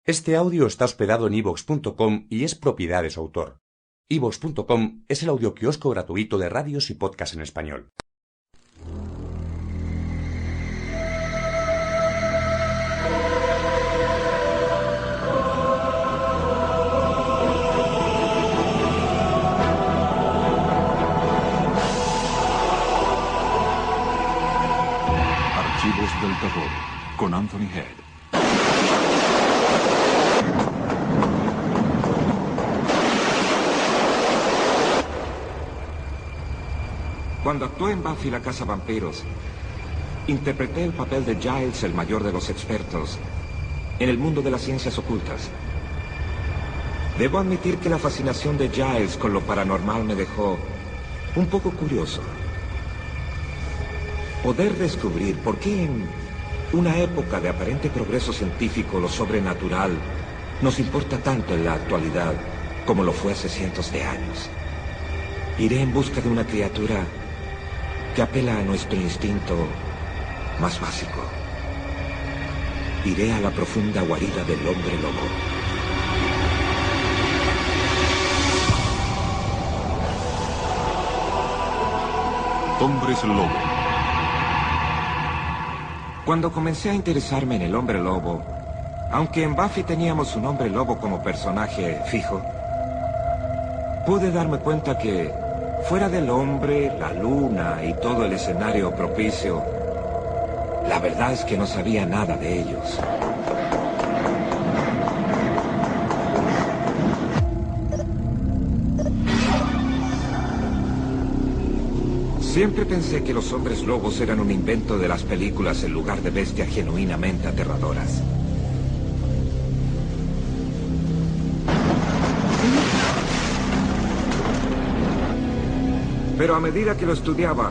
Este audio está hospedado en iVoox.com y es propiedad de su autor. iVoox.com es el audioquiosco gratuito de radios y podcasts en español. Archivos del terror, con Anthony Head. Cuando actué en Buffy la Cazavampiros, interpreté el papel de Giles, el mayor de los expertos, en el mundo de las ciencias ocultas. Debo admitir que la fascinación de Giles con lo paranormal me dejó un poco curioso. Poder descubrir por qué en una época de aparente progreso científico lo sobrenatural nos importa tanto en la actualidad como lo fue hace cientos de años. Iré en busca de una criatura que apela a nuestro instinto más básico. Iré a la profunda guarida del hombre lobo. Hombres Lobo. Cuando comencé a interesarme en el hombre lobo, aunque en Buffy teníamos un hombre lobo como personaje fijo, pude darme cuenta que fuera del hombre, la luna y todo el escenario propicio, la verdad es que no sabía nada de ellos. Siempre pensé que los hombres lobos eran un invento de las películas en lugar de bestias genuinamente aterradoras. Pero a medida que lo estudiaba,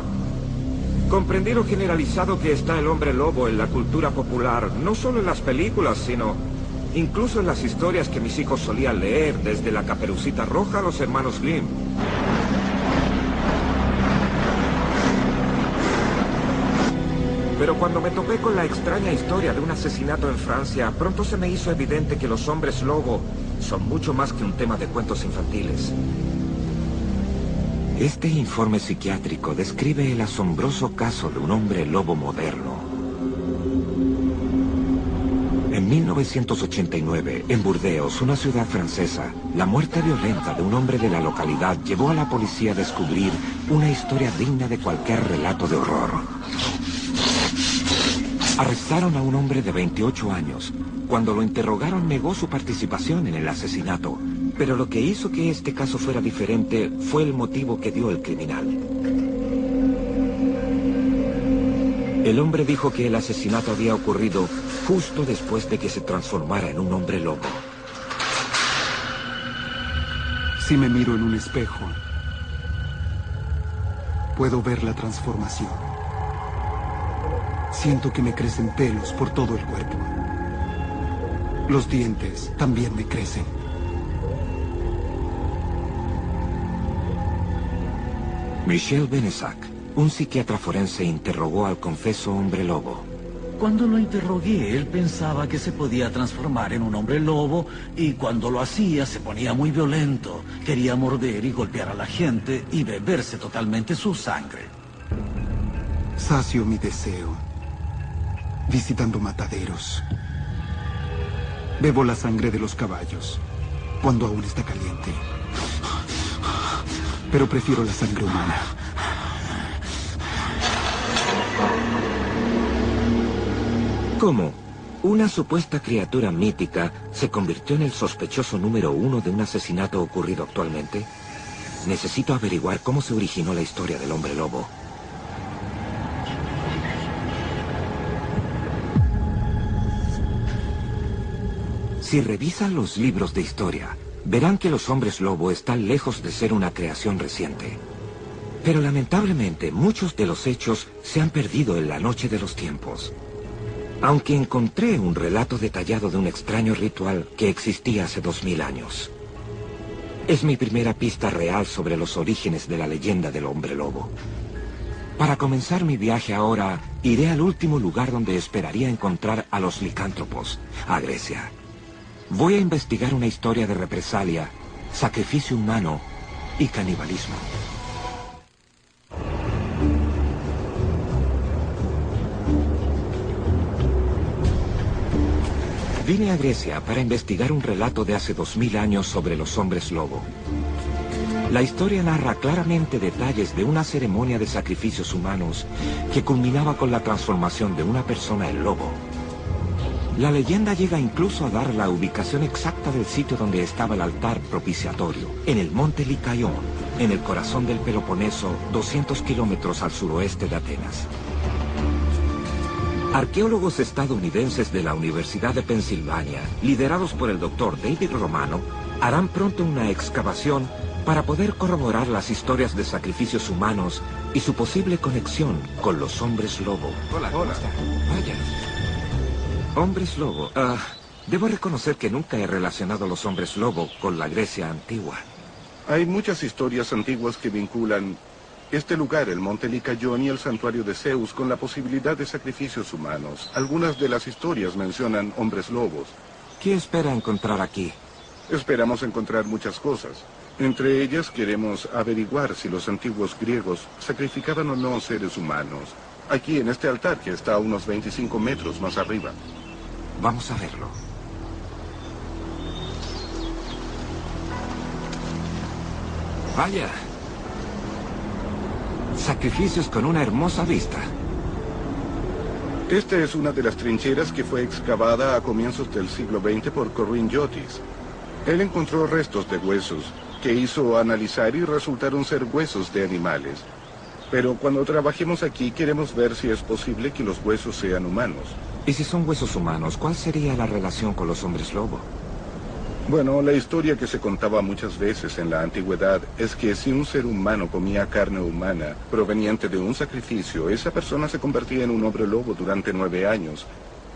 comprendí lo generalizado que está el hombre lobo en la cultura popular, no solo en las películas, sino incluso en las historias que mis hijos solían leer, desde la Caperucita Roja a los hermanos Grimm. Pero cuando me topé con la extraña historia de un asesinato en Francia, pronto se me hizo evidente que los hombres lobo son mucho más que un tema de cuentos infantiles. Este informe psiquiátrico describe el asombroso caso de un hombre lobo moderno. En 1989, en Burdeos, una ciudad francesa, la muerte violenta de un hombre de la localidad llevó a la policía a descubrir una historia digna de cualquier relato de horror. Arrestaron a un hombre de 28 años. Cuando lo interrogaron, negó su participación en el asesinato. Pero lo que hizo que este caso fuera diferente fue el motivo que dio el criminal. El hombre dijo que el asesinato había ocurrido justo después de que se transformara en un hombre lobo. Si me miro en un espejo, puedo ver la transformación. Siento que me crecen pelos por todo el cuerpo. Los dientes también me crecen. Michel Benesac, un psiquiatra forense, interrogó al confeso hombre lobo. Cuando lo interrogué, él pensaba que se podía transformar en un hombre lobo y cuando lo hacía se ponía muy violento. Quería morder y golpear a la gente y beberse totalmente su sangre. Sacio mi deseo, visitando mataderos. Bebo la sangre de los caballos cuando aún está caliente. Pero prefiero la sangre humana. ¿Cómo? Una supuesta criatura mítica se convirtió en el sospechoso número 1 de un asesinato ocurrido actualmente. Necesito averiguar cómo se originó la historia del hombre lobo. Si revisan los libros de historia, verán que los hombres lobo están lejos de ser una creación reciente. Pero lamentablemente, muchos de los hechos se han perdido en la noche de los tiempos. Aunque encontré un relato detallado de un extraño ritual que existía hace 2000 años. Es mi primera pista real sobre los orígenes de la leyenda del hombre lobo. Para comenzar mi viaje ahora, iré al último lugar donde esperaría encontrar a los licántropos, a Grecia. Voy a investigar una historia de represalia, sacrificio humano y canibalismo. Vine a Grecia para investigar un relato de hace 2000 años sobre los hombres lobo. La historia narra claramente detalles de una ceremonia de sacrificios humanos que culminaba con la transformación de una persona en lobo. La leyenda llega incluso a dar la ubicación exacta del sitio donde estaba el altar propiciatorio, en el monte Licaión, en el corazón del Peloponeso, 200 kilómetros al suroeste de Atenas. Arqueólogos estadounidenses de la Universidad de Pensilvania, liderados por el doctor David Romano, harán pronto una excavación para poder corroborar las historias de sacrificios humanos y su posible conexión con los hombres lobo. Hola. Vaya. Hombres lobo. Debo reconocer que nunca he relacionado a los hombres lobo con la Grecia antigua. Hay muchas historias antiguas que vinculan este lugar, el monte Licaión y el santuario de Zeus, con la posibilidad de sacrificios humanos. Algunas de las historias mencionan hombres lobos. ¿Qué espera encontrar aquí? Esperamos encontrar muchas cosas. Entre ellas queremos averiguar si los antiguos griegos sacrificaban o no seres humanos. Aquí en este altar que está a unos 25 metros más arriba. Vamos a verlo. Vaya. Sacrificios con una hermosa vista. Esta es una de las trincheras que fue excavada a comienzos del siglo XX por Corinne Jotis. Él encontró restos de huesos que hizo analizar y resultaron ser huesos de animales. Pero cuando trabajemos aquí queremos ver si es posible que los huesos sean humanos. Y si son huesos humanos, ¿cuál sería la relación con los hombres lobo? Bueno, la historia que se contaba muchas veces en la antigüedad es que si un ser humano comía carne humana proveniente de un sacrificio, esa persona se convertía en un hombre lobo durante 9 años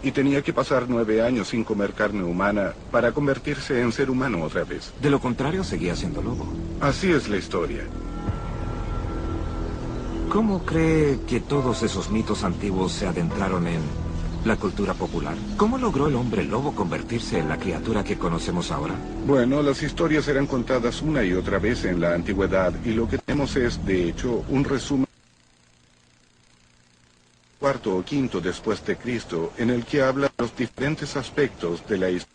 y tenía que pasar 9 años sin comer carne humana para convertirse en ser humano otra vez. De lo contrario, seguía siendo lobo. Así es la historia. ¿Cómo cree que todos esos mitos antiguos se adentraron en la cultura popular? ¿Cómo logró el hombre lobo convertirse en la criatura que conocemos ahora? Bueno, las historias eran contadas una y otra vez en la antigüedad y lo que tenemos es, de hecho, un resumen cuarto o quinto después de Cristo, en el que habla de los diferentes aspectos de la historia.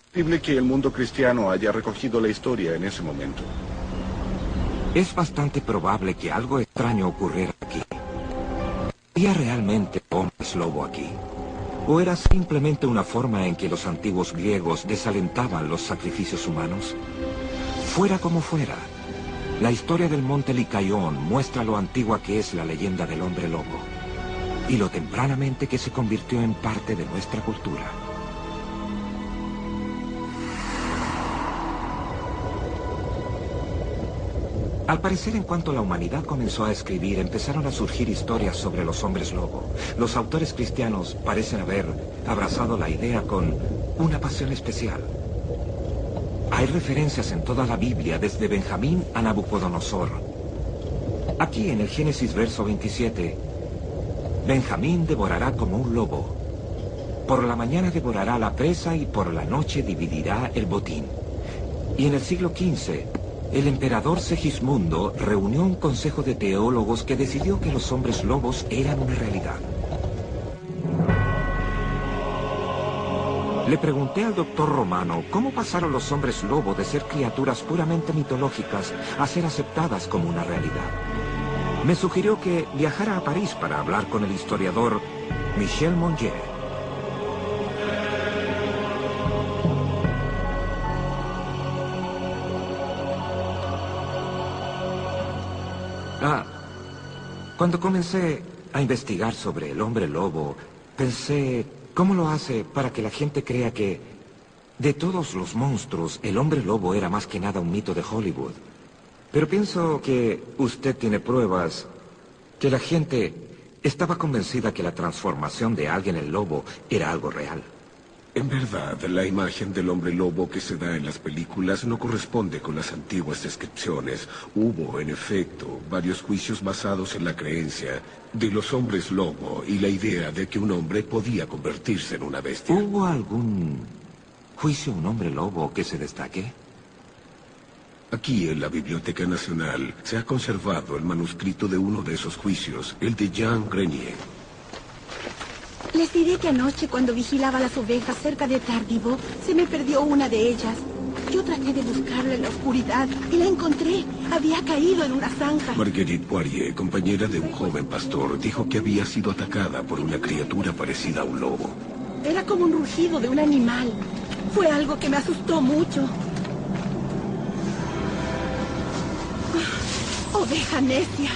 Es posible que el mundo cristiano haya recogido la historia en ese momento. Es bastante probable que algo extraño ocurriera aquí. ¿Había realmente hombres lobo aquí? ¿O era simplemente una forma en que los antiguos griegos desalentaban los sacrificios humanos? Fuera como fuera, la historia del monte Licaión muestra lo antigua que es la leyenda del hombre lobo y lo tempranamente que se convirtió en parte de nuestra cultura. Al parecer, en cuanto la humanidad comenzó a escribir, empezaron a surgir historias sobre los hombres lobo. Los autores cristianos parecen haber abrazado la idea con una pasión especial. Hay referencias en toda la Biblia, desde Benjamín a Nabucodonosor. Aquí, en el Génesis verso 27, Benjamín devorará como un lobo. Por la mañana devorará la presa y por la noche dividirá el botín. Y en el siglo XV... el emperador Segismundo reunió un consejo de teólogos que decidió que los hombres lobos eran una realidad. Le pregunté al doctor Romano cómo pasaron los hombres lobo de ser criaturas puramente mitológicas a ser aceptadas como una realidad. Me sugirió que viajara a París para hablar con el historiador Michel Mongier. Cuando comencé a investigar sobre el hombre lobo, pensé, ¿cómo lo hace para que la gente crea que de todos los monstruos, el hombre lobo era más que nada un mito de Hollywood? Pero pienso que usted tiene pruebas que la gente estaba convencida que la transformación de alguien en lobo era algo real. En verdad, la imagen del hombre lobo que se da en las películas no corresponde con las antiguas descripciones. Hubo, en efecto, varios juicios basados en la creencia de los hombres lobo y la idea de que un hombre podía convertirse en una bestia. ¿Hubo algún juicio a un hombre lobo que se destaque? Aquí en la Biblioteca Nacional se ha conservado el manuscrito de uno de esos juicios, el de Jean Grenier. Les diré que anoche, cuando vigilaba las ovejas cerca de Tardivo, se me perdió una de ellas. Yo traté de buscarla en la oscuridad y la encontré. Había caído en una zanja. Marguerite Poirier, compañera de un joven pastor, dijo que había sido atacada por una criatura parecida a un lobo. Era como un rugido de un animal. Fue algo que me asustó mucho. Oveja necia.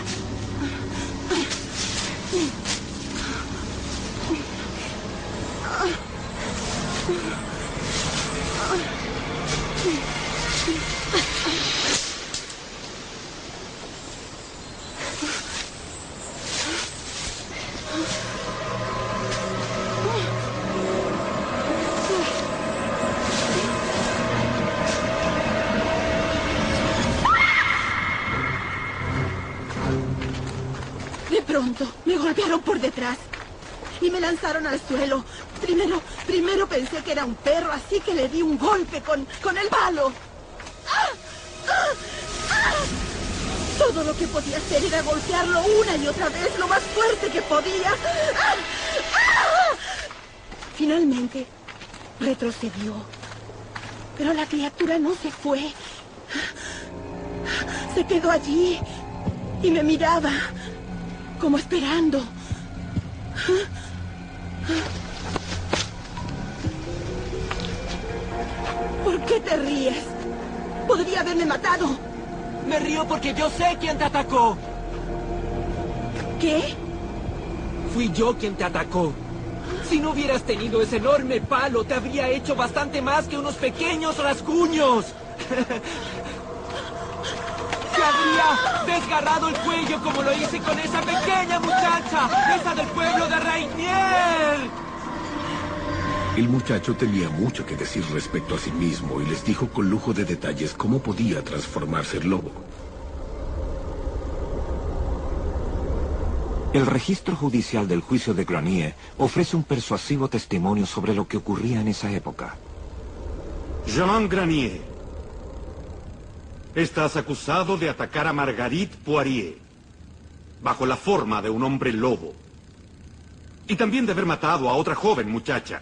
De pronto, me golpearon por detrás y me lanzaron al suelo. Primero pensé que era un perro, así que le di un golpe con el palo. Todo lo que podía hacer era golpearlo una y otra vez, lo más fuerte que podía. Finalmente, retrocedió. Pero la criatura no se fue. Se quedó allí y me miraba, como esperando. ¿Por qué te ríes? Podría haberme matado. Me río porque yo sé quién te atacó. ¿Qué? Fui yo quien te atacó. Si no hubieras tenido ese enorme palo, te habría hecho bastante más que unos pequeños rasguños. Te habría desgarrado el cuello como lo hice con esa pequeña muchacha, esa del pueblo de Rainier. El muchacho tenía mucho que decir respecto a sí mismo y les dijo con lujo de detalles cómo podía transformarse en lobo. El registro judicial del juicio de Grenier ofrece un persuasivo testimonio sobre lo que ocurría en esa época. Jean Grenier, estás acusado de atacar a Marguerite Poirier bajo la forma de un hombre lobo y también de haber matado a otra joven muchacha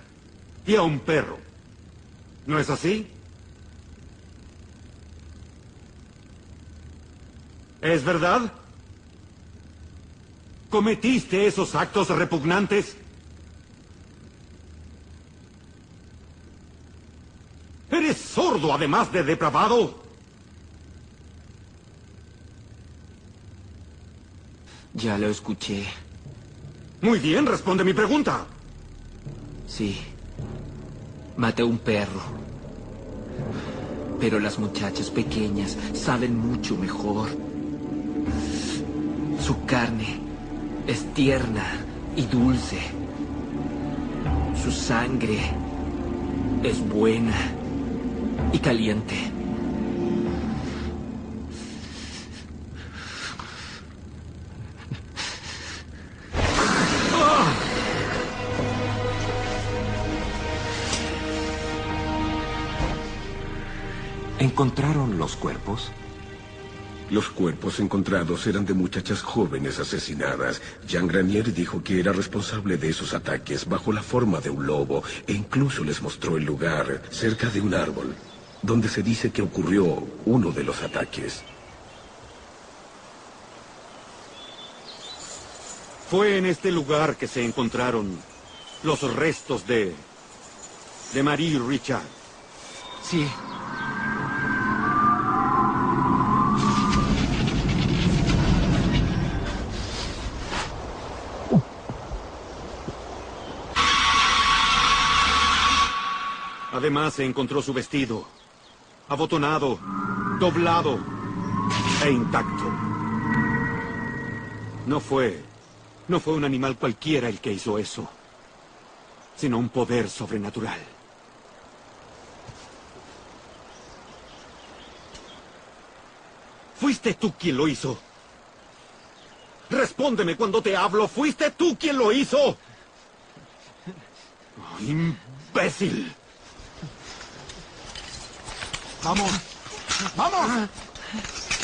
y a un perro. ¿No es así? ¿Es verdad? ¿Cometiste esos actos repugnantes? ¿Eres sordo además de depravado? Ya lo escuché. Muy bien, responde mi pregunta. Sí. Maté un perro. Pero las muchachas pequeñas saben mucho mejor. Su carne es tierna y dulce. Su sangre es buena y caliente. ¿Encontraron los cuerpos? Los cuerpos encontrados eran de muchachas jóvenes asesinadas. Jean Grenier dijo que era responsable de esos ataques bajo la forma de un lobo e incluso les mostró el lugar, cerca de un árbol, donde se dice que ocurrió uno de los ataques. Fue en este lugar que se encontraron los restos de Marie Richard. Sí. Además se encontró su vestido, abotonado, doblado e intacto. No fue un animal cualquiera el que hizo eso, sino un poder sobrenatural. Fuiste tú quien lo hizo. Respóndeme cuando te hablo. ¿Fuiste tú quien lo hizo? Oh, imbécil. ¡Vamos! ¡Vamos!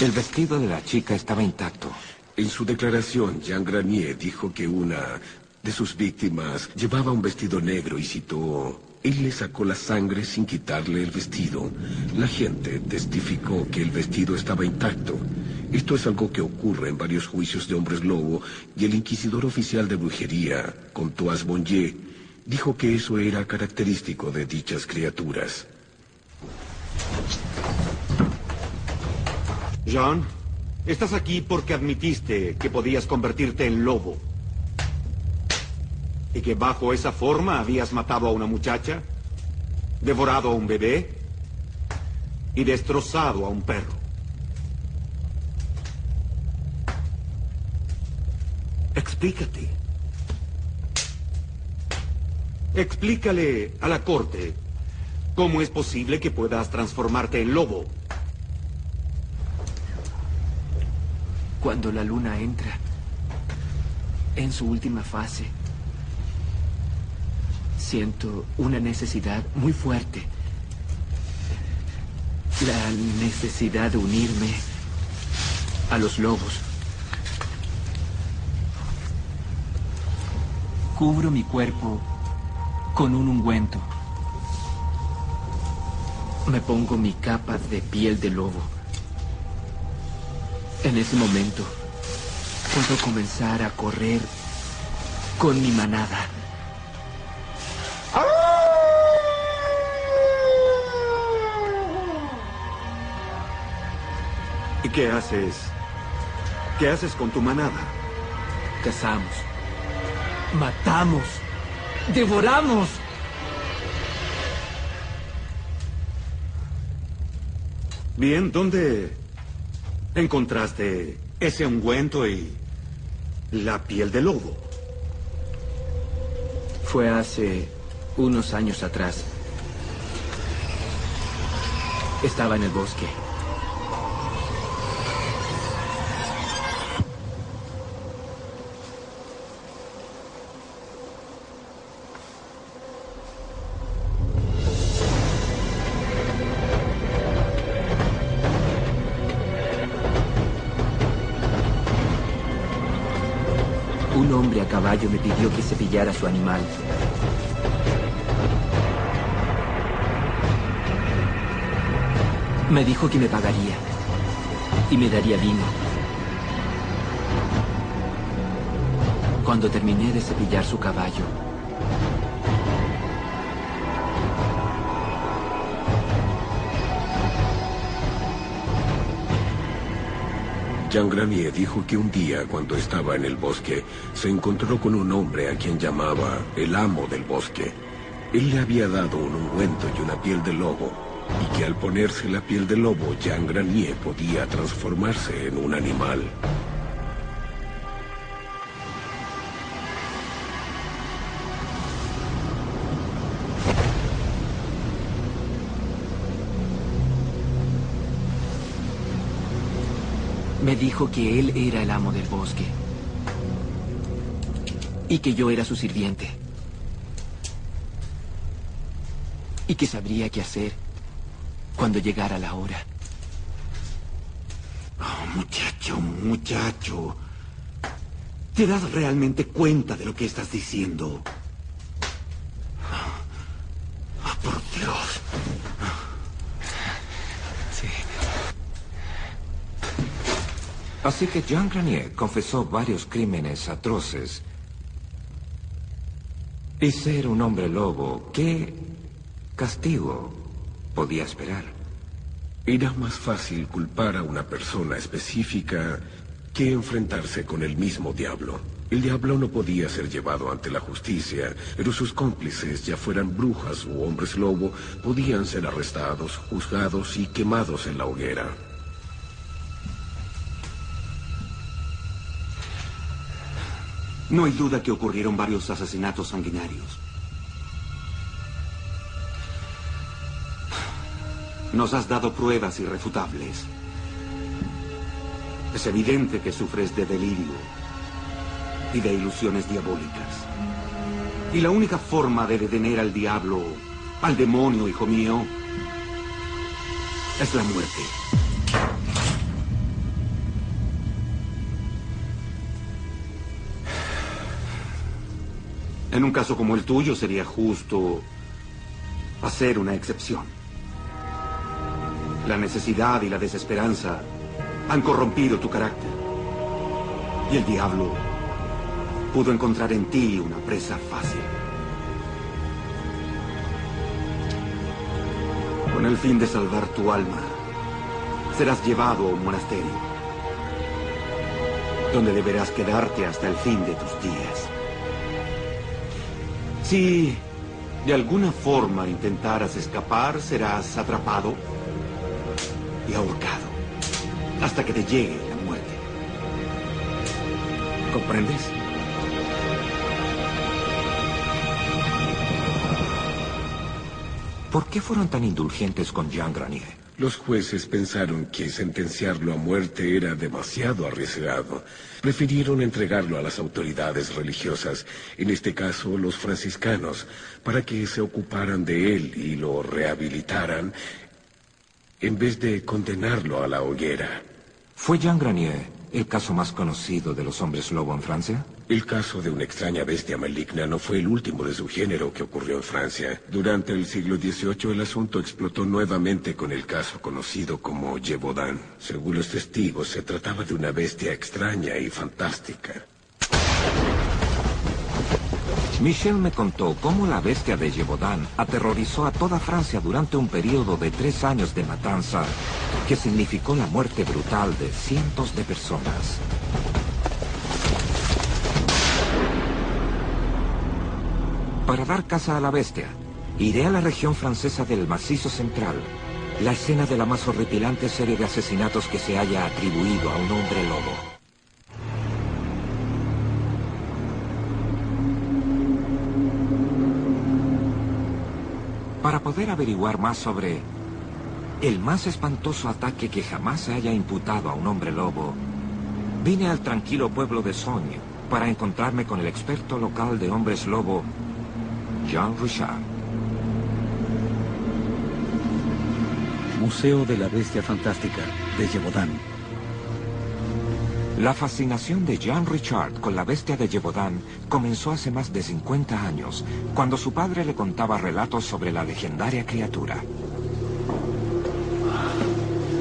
El vestido de la chica estaba intacto. En su declaración, Jean Granier dijo que una de sus víctimas llevaba un vestido negro y citó: él le sacó la sangre sin quitarle el vestido. La gente testificó que el vestido estaba intacto. Esto es algo que ocurre en varios juicios de hombres lobo, y el inquisidor oficial de brujería, Comtois Bonnier, dijo que eso era característico de dichas criaturas. Jean, estás aquí porque admitiste que podías convertirte en lobo. ¿Y que bajo esa forma habías matado a una muchacha, devorado a un bebé y destrozado a un perro? Explícate. Explícale a la corte cómo es posible que puedas transformarte en lobo. Cuando la luna entra en su última fase, siento una necesidad muy fuerte. La necesidad de unirme a los lobos. Cubro mi cuerpo con un ungüento. Me pongo mi capa de piel de lobo. En ese momento, puedo comenzar a correr con mi manada. ¿Y qué haces? ¿Qué haces con tu manada? Cazamos. Matamos. Devoramos. Bien, ¿dónde encontraste ese ungüento y la piel de lobo? Fue hace unos años atrás. Estaba en el bosque. Un hombre a caballo me pidió que cepillara a su animal. Me dijo que me pagaría y me daría vino. Cuando terminé de cepillar su caballo, Jean Granier dijo que un día, cuando estaba en el bosque, se encontró con un hombre a quien llamaba el amo del bosque. Él le había dado un ungüento y una piel de lobo, y que al ponerse la piel de lobo, Jean Granier podía transformarse en un animal. me dijo que él era el amo del bosque y que yo era su sirviente y que sabría qué hacer cuando llegara la hora. Oh, muchacho. ¿Te das realmente cuenta de lo que estás diciendo? Oh, por Dios. Sí. Así que Jean Granier confesó varios crímenes atroces. Y ser un hombre lobo, ¿qué castigo podía esperar? Era más fácil culpar a una persona específica que enfrentarse con el mismo diablo. El diablo no podía ser llevado ante la justicia, pero sus cómplices, ya fueran brujas u hombres lobo, podían ser arrestados, juzgados y quemados en la hoguera. No hay duda que ocurrieron varios asesinatos sanguinarios. Nos has dado pruebas irrefutables. Es evidente que sufres de delirio y de ilusiones diabólicas. Y la única forma de detener al diablo, al demonio, hijo mío, es la muerte. En un caso como el tuyo sería justo hacer una excepción. La necesidad y la desesperanza han corrompido tu carácter. Y el diablo pudo encontrar en ti una presa fácil. Con el fin de salvar tu alma, serás llevado a un monasterio, donde deberás quedarte hasta el fin de tus días. Si de alguna forma intentaras escapar, serás atrapado y ahorcado hasta que te llegue la muerte. ¿Comprendes? ¿Por qué fueron tan indulgentes con Jean Granier? Los jueces pensaron que sentenciarlo a muerte era demasiado arriesgado. Prefirieron entregarlo a las autoridades religiosas, en este caso los franciscanos, para que se ocuparan de él y lo rehabilitaran, en vez de condenarlo a la hoguera. ¿Fue Jean Granier el caso más conocido de los hombres lobo en Francia? El caso de una extraña bestia maligna no fue el último de su género que ocurrió en Francia. Durante el siglo XVIII el asunto explotó nuevamente con el caso conocido como Gévaudan. Según los testigos, se trataba de una bestia extraña y fantástica. Michel me contó cómo la bestia de Gévaudan aterrorizó a toda Francia durante un periodo de 3 años de matanza que significó la muerte brutal de cientos de personas. Para dar caza a la bestia, iré a la región francesa del Macizo Central, la escena de la más horripilante serie de asesinatos que se haya atribuido a un hombre lobo. Para poder averiguar más sobre el más espantoso ataque que jamás se haya imputado a un hombre lobo, vine al tranquilo pueblo de Sogne para encontrarme con el experto local de hombres lobo, Jean Richard. Museo de la Bestia Fantástica de Gévaudan. La fascinación de Jean Richard con la bestia de Gévaudan comenzó hace más de 50 años, cuando su padre le contaba relatos sobre la legendaria criatura.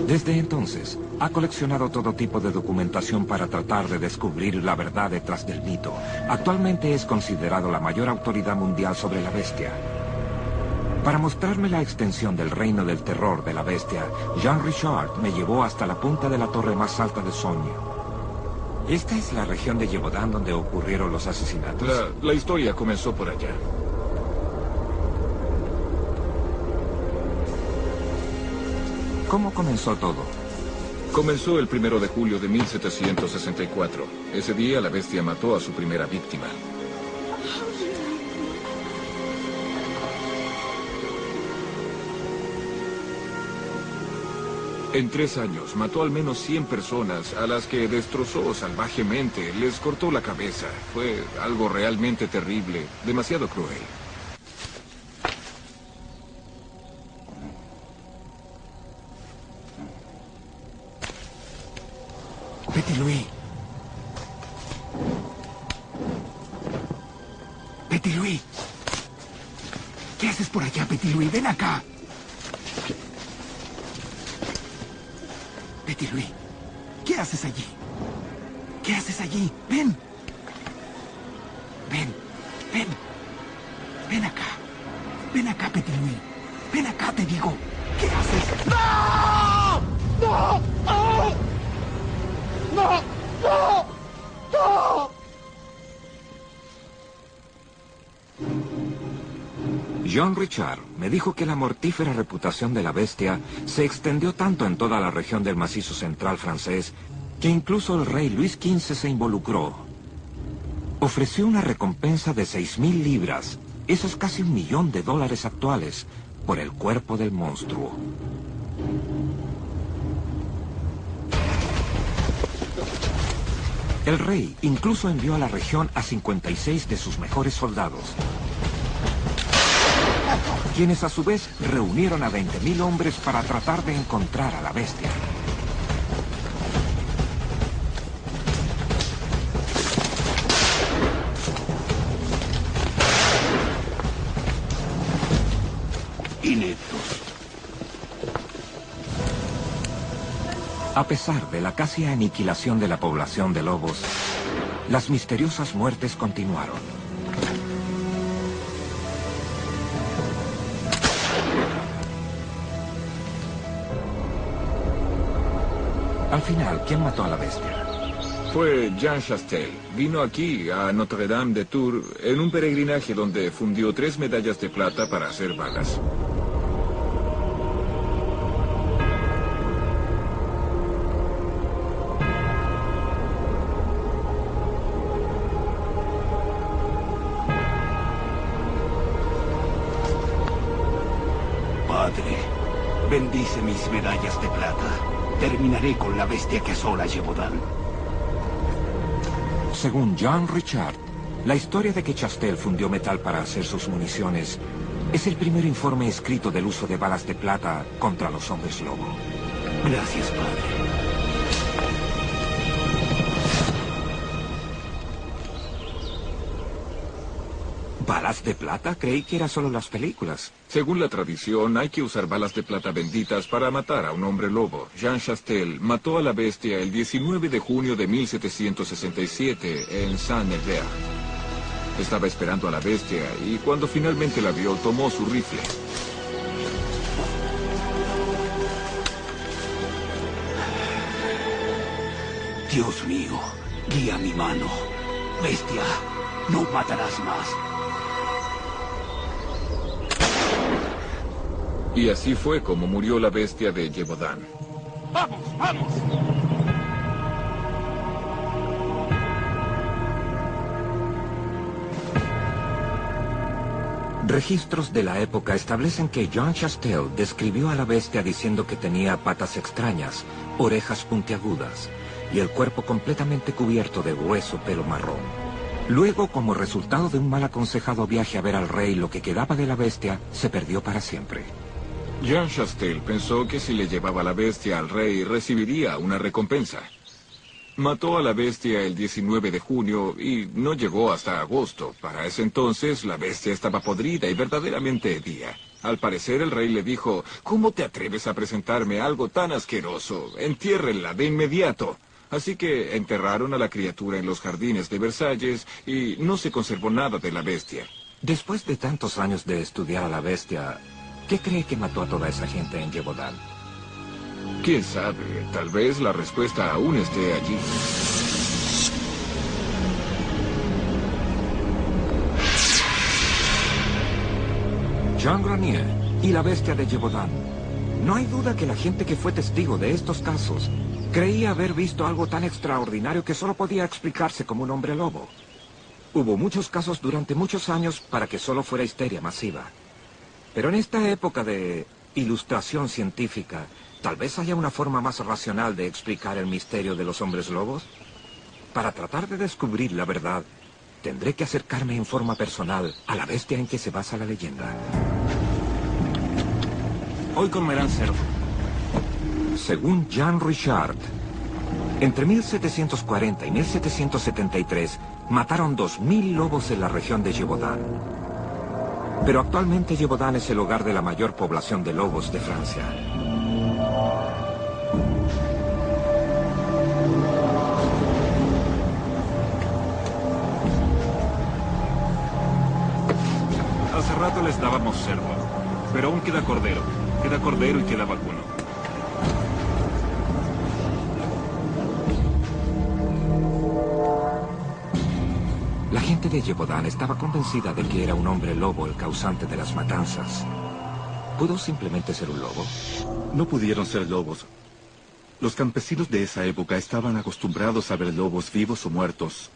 Desde entonces, ha coleccionado todo tipo de documentación para tratar de descubrir la verdad detrás del mito. Actualmente es considerado la mayor autoridad mundial sobre la bestia. Para mostrarme la extensión del reino del terror de la bestia, Jean Richard me llevó hasta la punta de la torre más alta de Sogne. ¿Esta es la región de Gévaudan donde ocurrieron los asesinatos? La historia comenzó por allá. ¿Cómo comenzó todo? Comenzó el 1 de julio de 1764. Ese día la bestia mató a su primera víctima. En 3 años mató al menos 100 personas a las que destrozó salvajemente, les cortó la cabeza. Fue algo realmente terrible, demasiado cruel. Petit Louis. Petit Louis. ¿Qué haces por allá, Petit Louis? Ven acá. Petit Louis, ¿qué haces allí? ¿Qué haces allí? Ven. Ven, ven. Ven acá. Ven acá, Petit Louis. Ven acá, te digo. ¿Qué haces? ¡No! ¡No! ¡No! ¡No! ¡No! ¡No! Jean Richard me dijo que la mortífera reputación de la bestia se extendió tanto en toda la región del Macizo Central francés que incluso el rey Luis XV se involucró. Ofreció una recompensa de 6.000 libras, eso es casi $1 millón actuales, por el cuerpo del monstruo. El rey incluso envió a la región a 56 de sus mejores soldados, quienes a su vez reunieron a 20.000 hombres para tratar de encontrar a la bestia. Ineptos. A pesar de la casi aniquilación de la población de lobos, las misteriosas muertes continuaron. Al final, ¿quién mató a la bestia? Fue Jean Chastel. Vino aquí, a Notre Dame de Tours, en un peregrinaje donde fundió 3 medallas de plata para hacer balas. Padre, bendice mis medallas de plata. Terminaré con la bestia que asola Gévaudan. Según Jean Richard, la historia de que Chastel fundió metal para hacer sus municiones es el primer informe escrito del uso de balas de plata contra los hombres lobo. Gracias, padre. ¿Balas de plata? Creí que eran solo las películas. Según la tradición, hay que usar balas de plata benditas para matar a un hombre lobo. Jean Chastel mató a la bestia el 19 de junio de 1767 en Saint-Nevers. Estaba esperando a la bestia y cuando finalmente la vio, tomó su rifle. Dios mío, guía mi mano. Bestia, no matarás más. Y así fue como murió la bestia de Gévaudan. ¡Vamos, vamos! Registros de la época establecen que Jean Chastel describió a la bestia diciendo que tenía patas extrañas, orejas puntiagudas y el cuerpo completamente cubierto de grueso pelo marrón. Luego, como resultado de un mal aconsejado viaje a ver al rey, lo que quedaba de la bestia se perdió para siempre. Jean Chastel pensó que si le llevaba la bestia al rey, recibiría una recompensa. Mató a la bestia el 19 de junio y no llegó hasta agosto. Para ese entonces, la bestia estaba podrida y verdaderamente hedía. Al parecer, el rey le dijo, ¿cómo te atreves a presentarme algo tan asqueroso? Entiérrenla de inmediato. Así que enterraron a la criatura en los jardines de Versalles y no se conservó nada de la bestia. Después de tantos años de estudiar a la bestia, ¿qué cree que mató a toda esa gente en Gévaudan? ¿Quién sabe? Tal vez la respuesta aún esté allí. Jean Granier y la bestia de Gévaudan. No hay duda que la gente que fue testigo de estos casos creía haber visto algo tan extraordinario que solo podía explicarse como un hombre lobo. Hubo muchos casos durante muchos años para que solo fuera histeria masiva. Pero en esta época de ilustración científica, tal vez haya una forma más racional de explicar el misterio de los hombres lobos. Para tratar de descubrir la verdad, tendré que acercarme en forma personal a la bestia en que se basa la leyenda. Hoy comerán cerdo. Según Jean Richard, entre 1740 y 1773 mataron 2.000 lobos en la región de Gévaudan. Pero actualmente Gévaudan es el hogar de la mayor población de lobos de Francia. Hace rato les dábamos cerdo, pero aún queda cordero. Queda cordero y queda vacuno. La gente de Gévaudan estaba convencida de que era un hombre lobo el causante de las matanzas. ¿Pudo simplemente ser un lobo? No pudieron ser lobos. Los campesinos de esa época estaban acostumbrados a ver lobos vivos o muertos.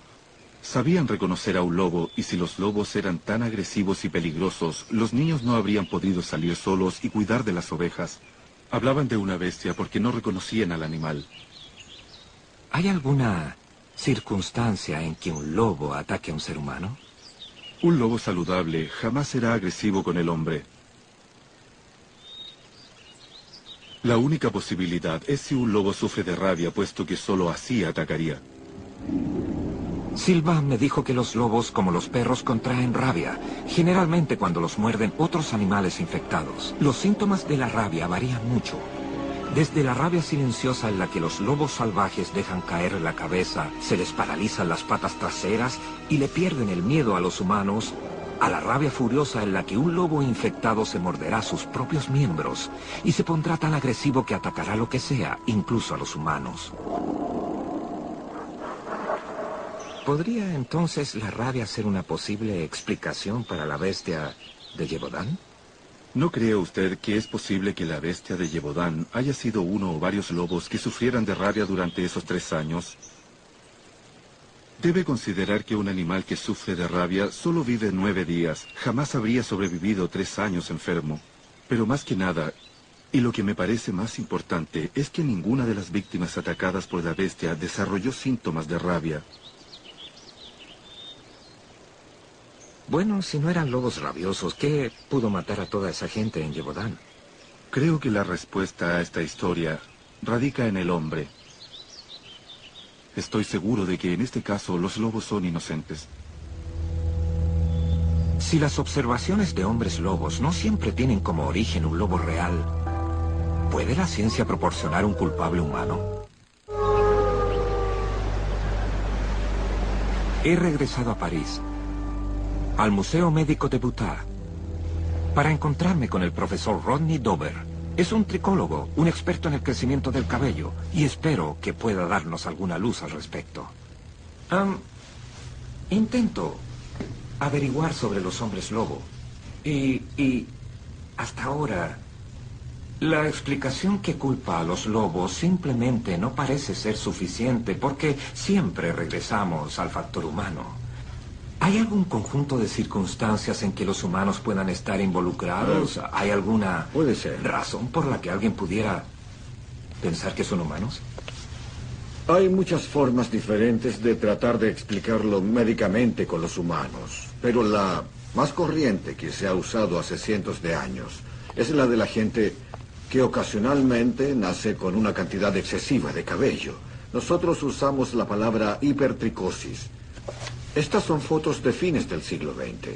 Sabían reconocer a un lobo, y si los lobos eran tan agresivos y peligrosos, los niños no habrían podido salir solos y cuidar de las ovejas. Hablaban de una bestia porque no reconocían al animal. ¿Hay alguna circunstancia en que un lobo ataque a un ser humano? Un lobo saludable jamás será agresivo con el hombre. La única posibilidad es si un lobo sufre de rabia, puesto que solo así atacaría. Silva me dijo que los lobos, como los perros, contraen rabia, generalmente cuando los muerden otros animales infectados. Los síntomas de la rabia varían mucho. Desde la rabia silenciosa en la que los lobos salvajes dejan caer la cabeza, se les paralizan las patas traseras y le pierden el miedo a los humanos, a la rabia furiosa en la que un lobo infectado se morderá sus propios miembros y se pondrá tan agresivo que atacará lo que sea, incluso a los humanos. ¿Podría entonces la rabia ser una posible explicación para la bestia de Yevodan? ¿No cree usted que es posible que la bestia de Yevodan haya sido uno o varios lobos que sufrieran de rabia durante esos 3 años? Debe considerar que un animal que sufre de rabia solo vive 9 días. Jamás habría sobrevivido 3 años enfermo. Pero más que nada, y lo que me parece más importante, es que ninguna de las víctimas atacadas por la bestia desarrolló síntomas de rabia. Bueno, si no eran lobos rabiosos, ¿qué pudo matar a toda esa gente en Yevodan? Creo que la respuesta a esta historia radica en el hombre. Estoy seguro de que en este caso los lobos son inocentes. Si las observaciones de hombres lobos no siempre tienen como origen un lobo real, ¿puede la ciencia proporcionar un culpable humano? He regresado a París, al Museo Médico de Butá, para encontrarme con el profesor Rodney Dober. Es un tricólogo, un experto en el crecimiento del cabello, y espero que pueda darnos alguna luz al respecto. Intento averiguar sobre los hombres lobo, y hasta ahora, la explicación que culpa a los lobos simplemente no parece ser suficiente, porque siempre regresamos al factor humano. ¿Hay algún conjunto de circunstancias en que los humanos puedan estar involucrados? ¿Hay alguna razón por la que alguien pudiera pensar que son humanos? Hay muchas formas diferentes de tratar de explicarlo médicamente con los humanos, pero la más corriente que se ha usado hace cientos de años es la de la gente que ocasionalmente nace con una cantidad excesiva de cabello. Nosotros usamos la palabra hipertricosis. Estas son fotos de fines del siglo XX.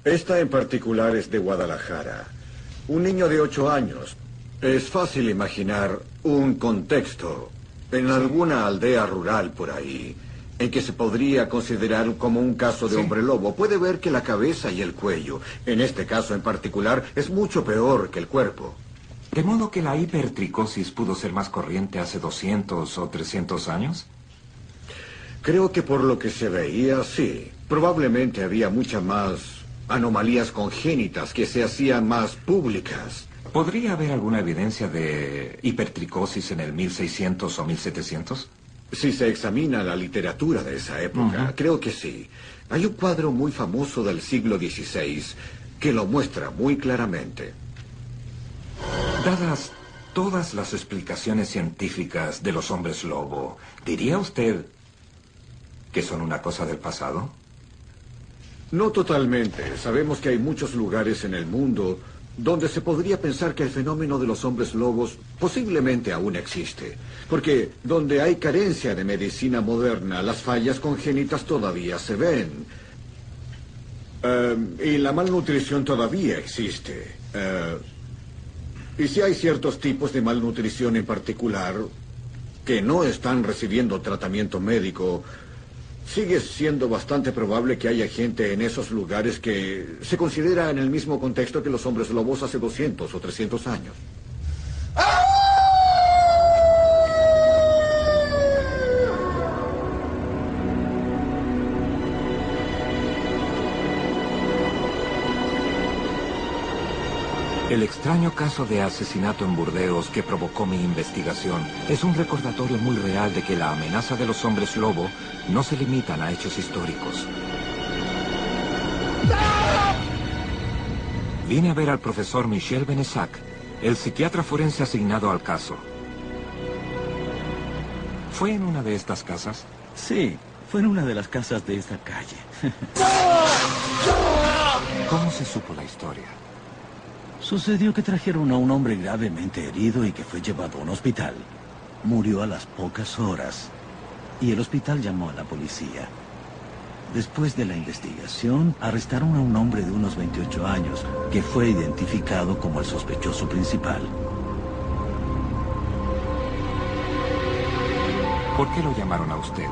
Esta en particular es de Guadalajara. Un niño de 8 años. Es fácil imaginar un contexto en alguna aldea rural por ahí en que se podría considerar como un caso de hombre lobo. Puede ver que la cabeza y el cuello, en este caso en particular, es mucho peor que el cuerpo. ¿De modo que la hipertricosis pudo ser más corriente hace 200 o 300 años? Creo que por lo que se veía, sí. Probablemente había muchas más anomalías congénitas que se hacían más públicas. ¿Podría haber alguna evidencia de hipertricosis en el 1600 o 1700? Si se examina la literatura de esa época, creo que sí. Hay un cuadro muy famoso del siglo XVI que lo muestra muy claramente. Dadas todas las explicaciones científicas de los hombres lobo, ¿diría usted que son una cosa del pasado? No totalmente. Sabemos que hay muchos lugares en el mundo donde se podría pensar que el fenómeno de los hombres lobos posiblemente aún existe. Porque donde hay carencia de medicina moderna, las fallas congénitas todavía se ven. Y la malnutrición todavía existe. Y si hay ciertos tipos de malnutrición en particular que no están recibiendo tratamiento médico, sigue siendo bastante probable que haya gente en esos lugares que se considera en el mismo contexto que los hombres lobos hace 200 o 300 años. El extraño caso de asesinato en Burdeos que provocó mi investigación es un recordatorio muy real de que la amenaza de los hombres lobo no se limitan a hechos históricos. Vine a ver al profesor Michel Benessac, el psiquiatra forense asignado al caso. ¿Fue en una de estas casas? Sí, fue en una de las casas de esta calle. ¿Cómo se supo la historia? Sucedió que trajeron a un hombre gravemente herido y que fue llevado a un hospital. Murió a las pocas horas y el hospital llamó a la policía. Después de la investigación, arrestaron a un hombre de unos 28 años que fue identificado como el sospechoso principal. ¿Por qué lo llamaron a usted?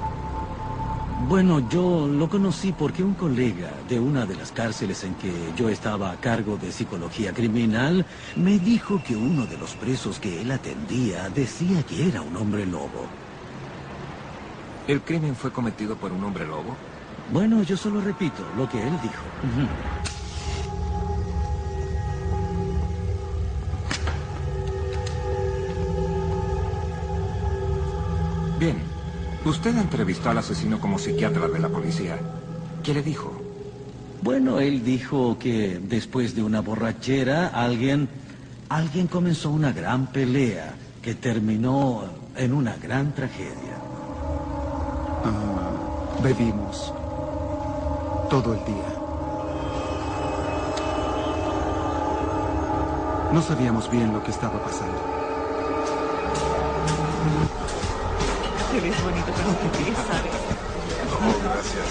Bueno, yo lo conocí porque un colega de una de las cárceles en que yo estaba a cargo de psicología criminal me dijo que uno de los presos que él atendía decía que era un hombre lobo. ¿El crimen fue cometido por un hombre lobo? Bueno, yo solo repito lo que él dijo. Bien. Usted entrevistó al asesino como psiquiatra de la policía. ¿Qué le dijo? Bueno, él dijo que después de una borrachera, alguien comenzó una gran pelea que terminó en una gran tragedia. Bebimos todo el día. No sabíamos bien lo que estaba pasando. Te ves bonito cuando te ves, ¿sabes? No, gracias.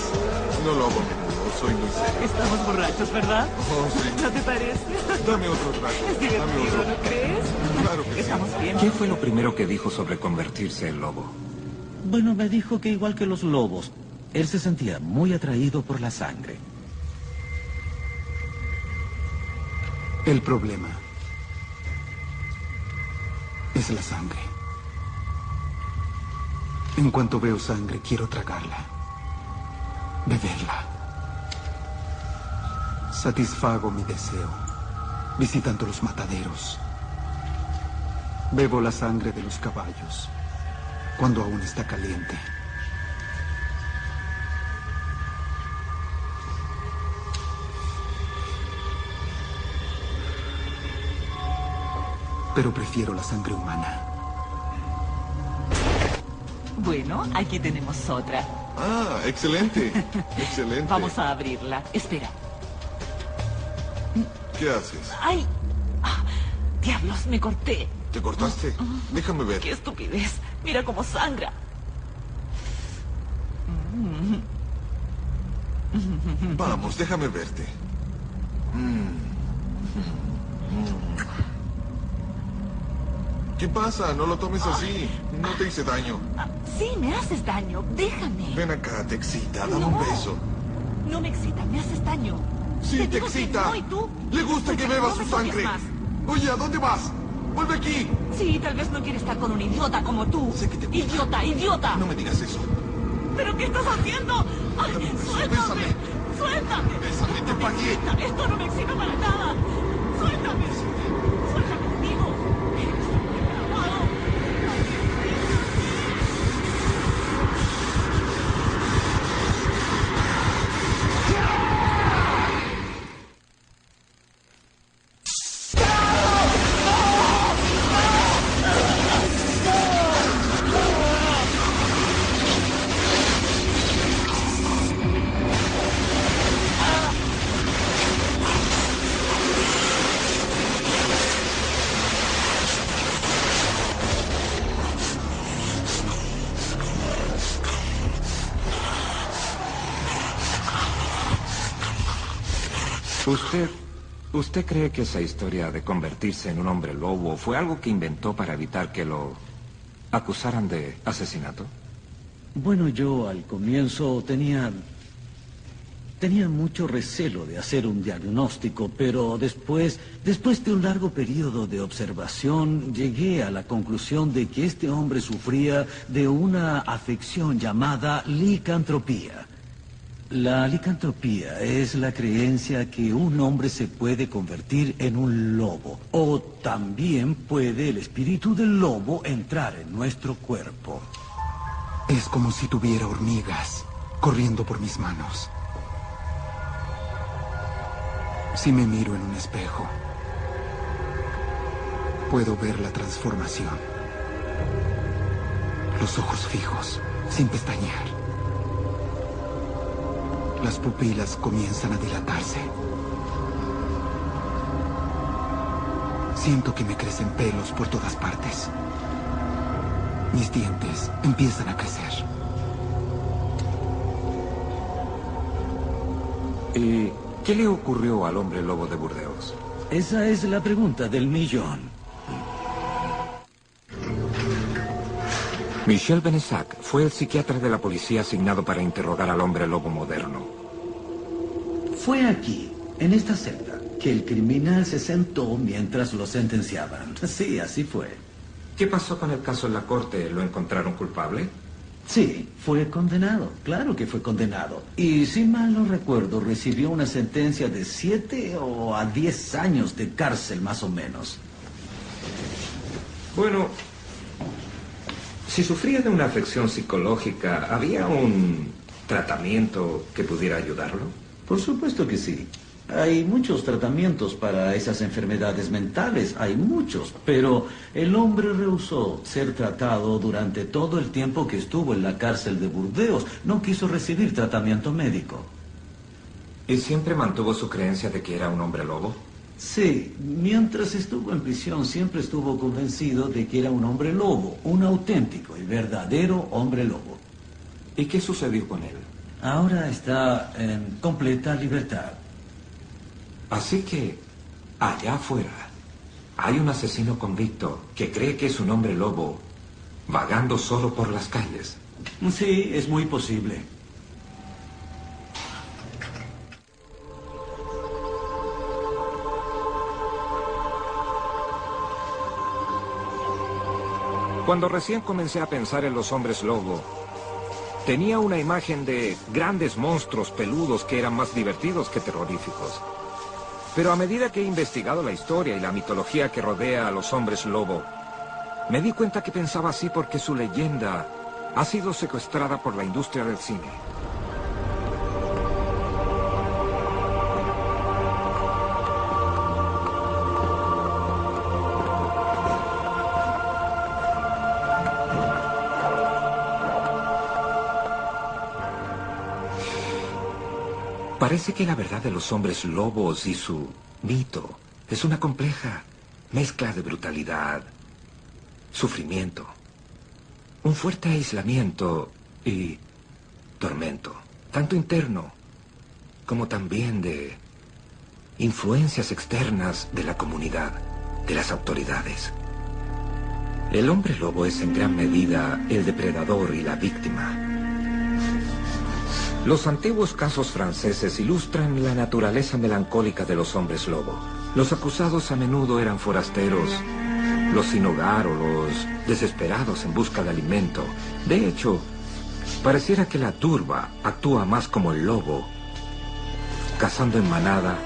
No lo hago a menudo, soy muy serio. Estamos borrachos, ¿verdad? Oh, sí. ¿No te parece? Dame otro trago. Es divertido, ¿no crees? Claro que Estamos bien. ¿Qué fue lo primero que dijo sobre convertirse en lobo? Bueno, me dijo que igual que los lobos, él se sentía muy atraído por la sangre. El problema es la sangre. En cuanto veo sangre, quiero tragarla, beberla. Satisfago mi deseo, visitando los mataderos. Bebo la sangre de los caballos, cuando aún está caliente. Pero prefiero la sangre humana. Bueno, aquí tenemos otra. Ah, excelente. Excelente. Vamos a abrirla. Espera. ¿Qué haces? ¡Ay! Ah, diablos, me corté. ¿Te cortaste? Déjame ver. ¡Qué estupidez! Mira cómo sangra. Vamos, déjame verte. ¿Qué pasa? No lo tomes así. No te hice daño. Sí, me haces daño. Déjame. Ven acá, te excita. Dame un beso. No me excita, me haces daño. Sí, te digo que excita. no, ¿y tú? Le gusta que beba No su me toques sangre. más. Oye, ¿a dónde vas? ¡Vuelve aquí! Sí, tal vez no quiere estar con un idiota como tú. Sé que te gusta. ¡Idiota, idiota! No me digas eso. ¿Pero qué estás haciendo? ¡Ay, suéltame! Bésame. ¡Suéltame! Bésame, te pagué. Esto no me excita para nada. ¡Suéltame! ¡Suéltame, te digo! Eres un depravado. ¿Usted cree que esa historia de convertirse en un hombre lobo fue algo que inventó para evitar que lo acusaran de asesinato? Bueno, yo al comienzo tenía mucho recelo de hacer un diagnóstico, pero después de un largo periodo de observación, llegué a la conclusión de que este hombre sufría de una afección llamada licantropía. La licantropía es la creencia que un hombre se puede convertir en un lobo, o también puede el espíritu del lobo entrar en nuestro cuerpo. Es como si tuviera hormigas corriendo por mis manos. Si me miro en un espejo, puedo ver la transformación. Los ojos fijos, sin pestañear. Las pupilas comienzan a dilatarse. Siento que me crecen pelos por todas partes. Mis dientes empiezan a crecer. ¿Y qué le ocurrió al hombre lobo de Burdeos? Esa es la pregunta del millón. Michel Benessac fue el psiquiatra de la policía asignado para interrogar al hombre lobo moderno. Fue aquí, en esta celda, que el criminal se sentó mientras lo sentenciaban. Sí, así fue. ¿Qué pasó con el caso en la corte? ¿Lo encontraron culpable? Sí, fue condenado. Claro que fue condenado. Y si mal no recuerdo, recibió una sentencia de 7 o a 10 años de cárcel, más o menos. Bueno, si sufría de una afección psicológica, ¿había un tratamiento que pudiera ayudarlo? Por supuesto que sí. Hay muchos tratamientos para esas enfermedades mentales, hay muchos, pero el hombre rehusó ser tratado durante todo el tiempo que estuvo en la cárcel de Burdeos. No quiso recibir tratamiento médico. ¿Y siempre mantuvo su creencia de que era un hombre lobo? Sí, mientras estuvo en prisión siempre estuvo convencido de que era un hombre lobo, un auténtico y verdadero hombre lobo. ¿Y qué sucedió con él? Ahora está en completa libertad. Así que, allá afuera, hay un asesino convicto que cree que es un hombre lobo vagando solo por las calles. Sí, es muy posible. Cuando recién comencé a pensar en los hombres lobo, tenía una imagen de grandes monstruos peludos que eran más divertidos que terroríficos. Pero a medida que he investigado la historia y la mitología que rodea a los hombres lobo, me di cuenta que pensaba así porque su leyenda ha sido secuestrada por la industria del cine. Parece que la verdad de los hombres lobos y su mito es una compleja mezcla de brutalidad, sufrimiento, un fuerte aislamiento y tormento, tanto interno como también de influencias externas de la comunidad, de las autoridades. El hombre lobo es en gran medida el depredador y la víctima. Los antiguos casos franceses ilustran la naturaleza melancólica de los hombres lobo. Los acusados a menudo eran forasteros, los sin hogar o los desesperados en busca de alimento. De hecho, pareciera que la turba actúa más como el lobo, cazando en manada,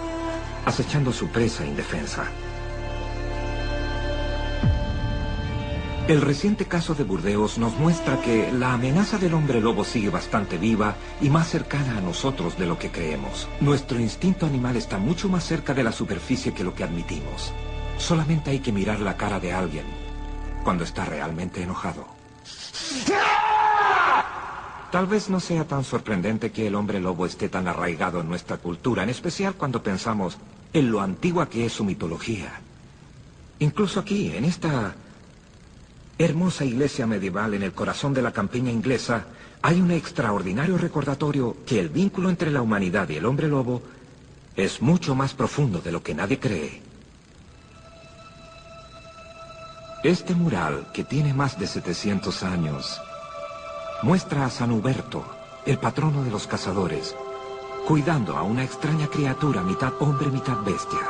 acechando a su presa indefensa. El reciente caso de Burdeos nos muestra que la amenaza del hombre lobo sigue bastante viva y más cercana a nosotros de lo que creemos. Nuestro instinto animal está mucho más cerca de la superficie que lo que admitimos. Solamente hay que mirar la cara de alguien cuando está realmente enojado. Tal vez no sea tan sorprendente que el hombre lobo esté tan arraigado en nuestra cultura, en especial cuando pensamos en lo antigua que es su mitología. Incluso aquí, en esta hermosa iglesia medieval en el corazón de la campiña inglesa, hay un extraordinario recordatorio que el vínculo entre la humanidad y el hombre lobo es mucho más profundo de lo que nadie cree. Este mural, que tiene más de 700 años, muestra a San Huberto, el patrono de los cazadores, cuidando a una extraña criatura mitad hombre, mitad bestia.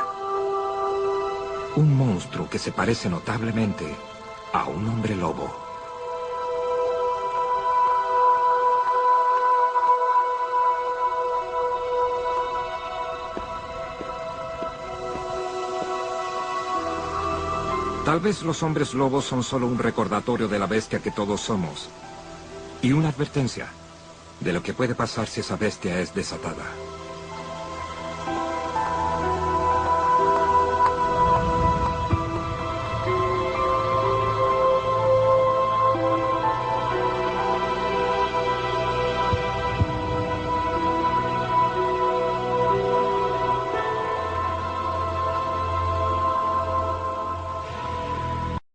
Un monstruo que se parece notablemente a un hombre lobo. Tal vez los hombres lobos son solo un recordatorio de la bestia que todos somos. Y una advertencia de lo que puede pasar si esa bestia es desatada.